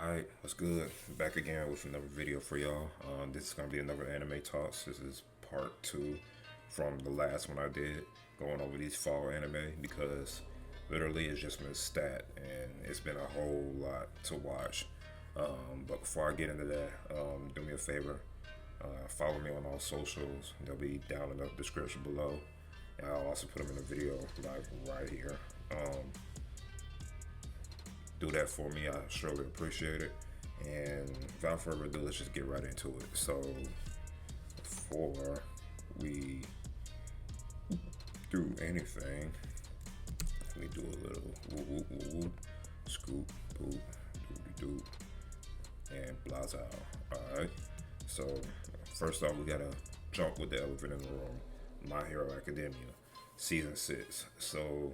Alright, what's good? Back again with another video for y'all. This is gonna be another anime talks. This is part two from the last one I did, going over these fall anime because literally it's just been a stat and it's been a whole lot to watch. But before I get into that, do me a favor, follow me on all socials. They'll be down in the description below. And I'll also put them in the video like right here. Do that for me. I surely appreciate it. And without further ado, let's just get right into it. So, before we do anything, let me do a little woo woo woo woo, scoop, poop, doody doo, and blaza. Alright. So, first off, we gotta jump with the elephant in the room. My Hero Academia, season 6. So,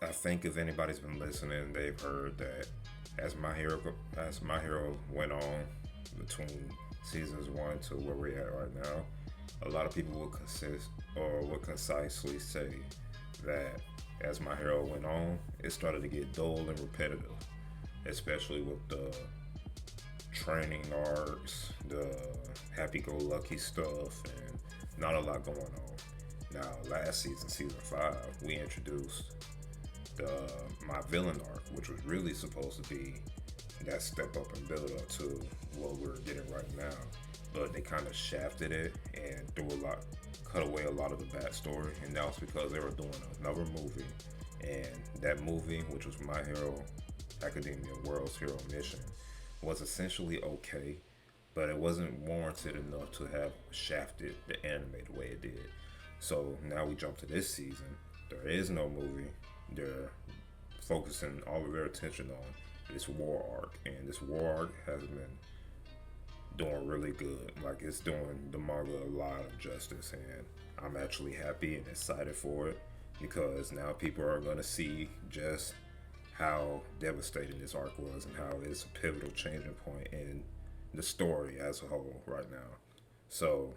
I think if anybody's been listening, they've heard that as My Hero went on between seasons 1 to where we're at right now, a lot of people would concisely say that as My Hero went on, it started to get dull and repetitive, especially with the training arcs, the happy-go-lucky stuff, and not a lot going on. Now, last season, season 5, we introduced my villain arc, which was really supposed to be that step up and build up to what we're getting right now. But they kind of shafted it and cut away a lot of the backstory, and that was because they were doing another movie, and that movie, which was My Hero Academia World's Hero Mission, was essentially okay, but it wasn't warranted enough to have shafted the anime the way it did. So now we jump to this season. There is no movie. They're focusing all of their attention on this war arc, and this war arc has been doing really good. Like, it's doing the manga a lot of justice, and I'm actually happy and excited for it because now people are going to see just how devastating this arc was and how it's a pivotal changing point in the story as a whole right now. So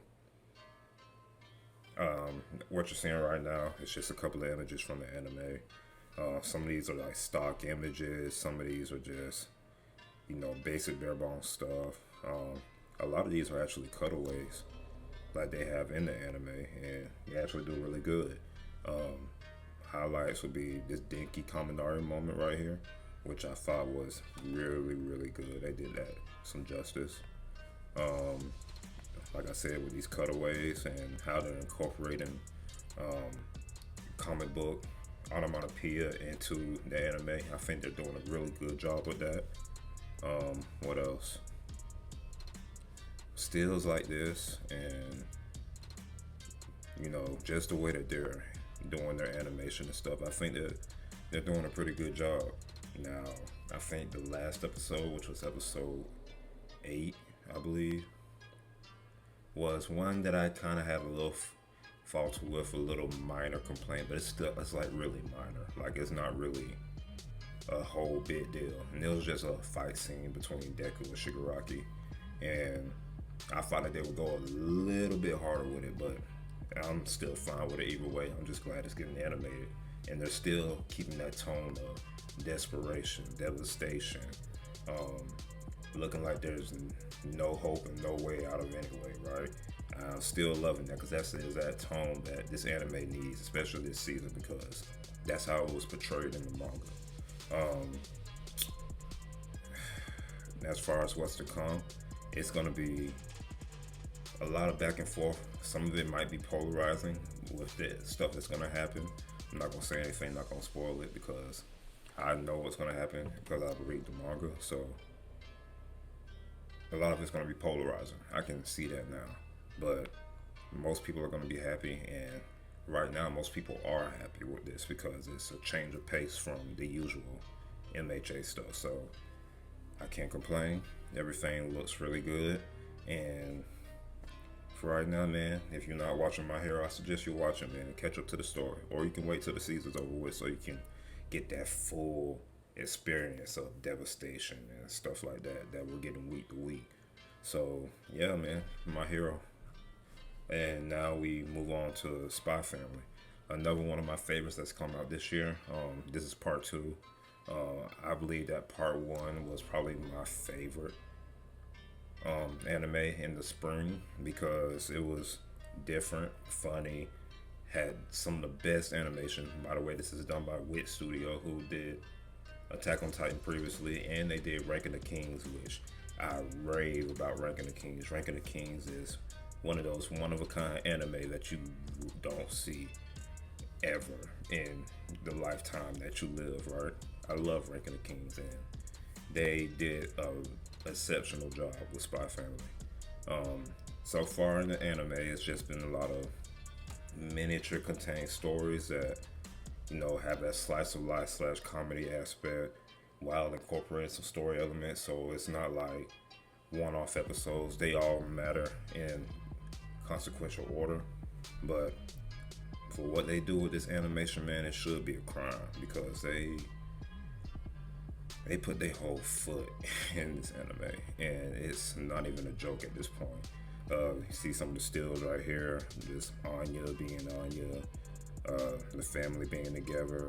what you're seeing right now is just a couple of images from the anime. Some of these are like stock images. Some of these are just, basic bare bones stuff. A lot of these are actually cutaways like they have in the anime, and they actually do really good. Highlights would be this Denki Kaminari moment right here, which I thought was really, really good. They did that some justice. Like I said, with these cutaways and how they're incorporating comic book onomatopoeia into the anime, I think they're doing a really good job with that. What else? Stills like this, and just the way that they're doing their animation and stuff, I think that they're doing a pretty good job. Now, I think the last episode, which was episode 8, I believe, was one that I kind of had a little fault with, a little minor complaint, but it's like really minor. Like, it's not really a whole big deal. And it was just a fight scene between Deku and Shigaraki, and I thought that they would go a little bit harder with it, but I'm still fine with it either way. I'm just glad it's getting animated, and they're still keeping that tone of desperation, devastation, looking like there's no hope and no way out of it anyway, right? I'm still loving that because that's the exact tone that this anime needs, especially this season, because that's how it was portrayed in the manga. As far as what's to come, it's going to be a lot of back and forth. Some of it might be polarizing with the stuff that's going to happen. I'm not going to say anything, not going to spoil it because I know what's going to happen because I've read the manga. So a lot of it's going to be polarizing. I can see that now. But most people are going to be happy, and right now most people are happy with this because it's a change of pace from the usual MHA stuff. So I can't complain. Everything looks really good, and for right now, man, if you're not watching My Hero, I suggest you watch it, man, and catch up to the story, or you can wait till the season's over with so you can get that full experience of devastation and stuff like that we're getting week to week. So yeah, man, My Hero. And now we move on to Spy Family, another one of my favorites that's come out this year. This is part 2 I believe that part one was probably my favorite anime in the spring because it was different, funny, had some of the best animation. By the way, this is done by Wit Studio, who did Attack on Titan previously, and they did Ranking the Kings, which I rave about Ranking the Kings. Ranking the Kings is one of those one of a kind anime that you don't see ever in the lifetime that you live, right? I love Ranking the Kings, and they did a exceptional job with Spy Family. Um, so far in the anime, it's just been a lot of miniature contained stories that have that slice of life slash comedy aspect while incorporating some story elements. So it's not like one off episodes. They all matter in consequential order. But for what they do with this animation, man, it should be a crime because they put their whole foot in this anime, and it's not even a joke at this point. You see some of the stills right here, just Anya being Anya, the family being together,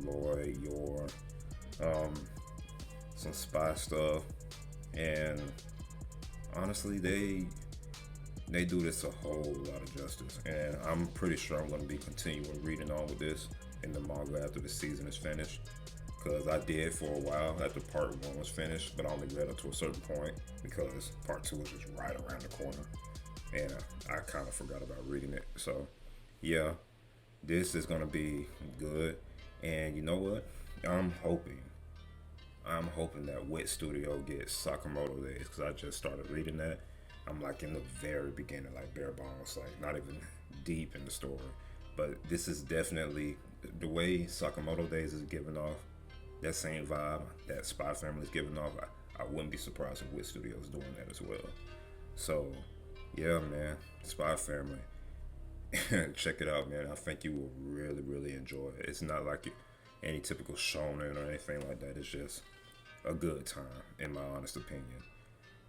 Lloyd, Yor, some spy stuff, and honestly, they do this a whole lot of justice, and I'm pretty sure I'm going to be continuing reading on with this in the manga after the season is finished. Because I did for a while after part one was finished, but I only read up to a certain point because part two was just right around the corner, and I kind of forgot about reading it. So, yeah, this is gonna be good, and you know what? I'm hoping, I'm hoping that Wit Studio gets Sakamoto Days because I just started reading that. I'm like in the very beginning, like bare bones, like not even deep in the story. But this is definitely the way Sakamoto Days is giving off that same vibe that Spy Family is giving off. I wouldn't be surprised if Wit Studio is doing that as well. So, yeah, man, Spy Family. Check it out, man. I think you will really, really enjoy it. It's not like any typical shonen or anything like that. It's just a good time, in my honest opinion.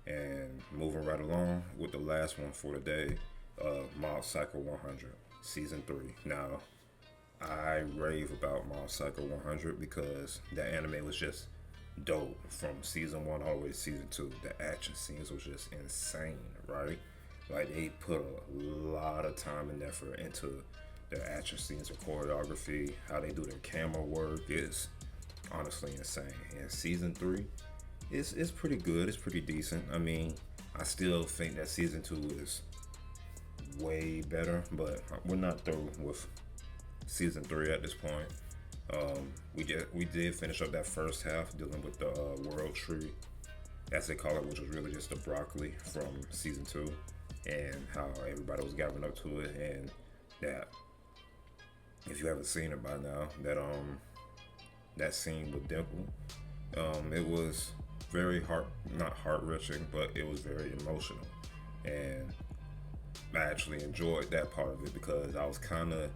And moving right along with the last one for today, Mob Psycho 100, Season 3. Now, I rave about Mob Psycho 100 because the anime was just dope from season 1 all the way to season 2. The action scenes was just insane, right? Like they put a lot of time and effort into their action scenes, their choreography, how they do their camera work is honestly insane. And season 3 it's pretty good. It's pretty decent. I mean, I still think that season 2 is way better, but we're not through with season 3 at this point. We did finish up that first half dealing with the world tree, as they call it, which was really just the broccoli from season 2, and how everybody was gathering up to it, and that if you haven't seen it by now, that scene with Dimple, it was very not heart wrenching, but it was very emotional, and I actually enjoyed that part of it because I was kind of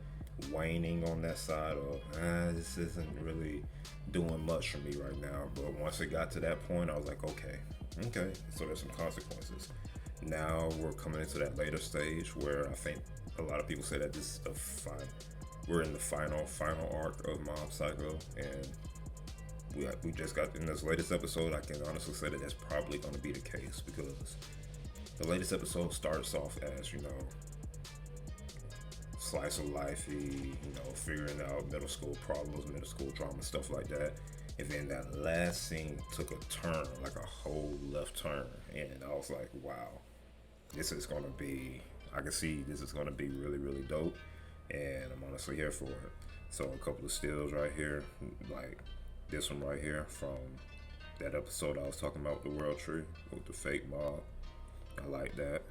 waning on that side of this isn't really doing much for me right now. But once it got to that point, I was like, okay, so there's some consequences. Now we're coming into that later stage where I think a lot of people say that this is the we're in the final arc of Mob Psycho, and we just got in this latest episode. I can honestly say that that's probably going to be the case because the latest episode starts off as slice of lifey, figuring out middle school problems, middle school drama, stuff like that. And then that last scene took a turn, like a whole left turn, and I was like, wow, this is gonna be. I can see this is gonna be really, really dope, and I'm honestly here for it. So a couple of stills right here, like this one right here from that episode I was talking about with the World Tree with the fake mob. I like that.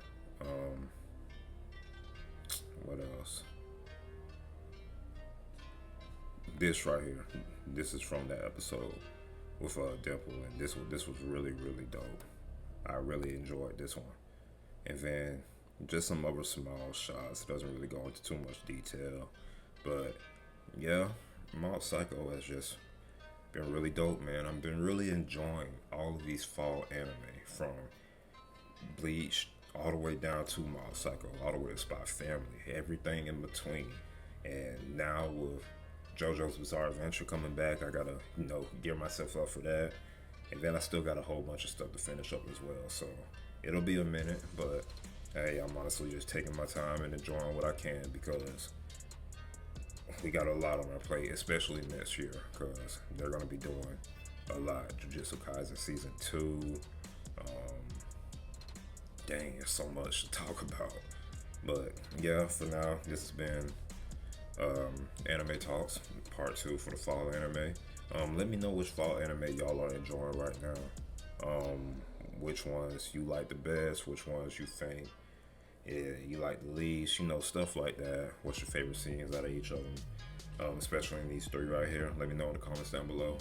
What else? This right here. This is from that episode with Dimple, and this was really, really dope. I really enjoyed this one. And then just some other small shots. It doesn't really go into too much detail, but yeah, Mob Psycho has just been really dope, man. I've been really enjoying all of these fall anime from Bleach all the way down to Mob Psycho, all the way to Spy Family, everything in between. And now with JoJo's Bizarre Adventure coming back. I gotta, gear myself up for that. And then I still got a whole bunch of stuff to finish up as well. So it'll be a minute, but hey, I'm honestly just taking my time and enjoying what I can because we got a lot on our plate, especially next year, because they're gonna be doing a lot. Jujutsu Kaisen season 2. Dang, there's so much to talk about. But yeah, for now, this has been Anime Talks Part 2 for the fall anime. Let me know which fall anime y'all are enjoying right now. Which ones you like the best, which ones you think you like the least, stuff like that. What's your favorite scenes out of each of them? Especially in these 3 right here. Let me know in the comments down below.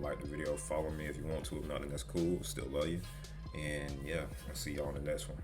Like the video, follow me if you want to. If not, then that's cool. Still love you. And yeah, I'll see y'all in the next one.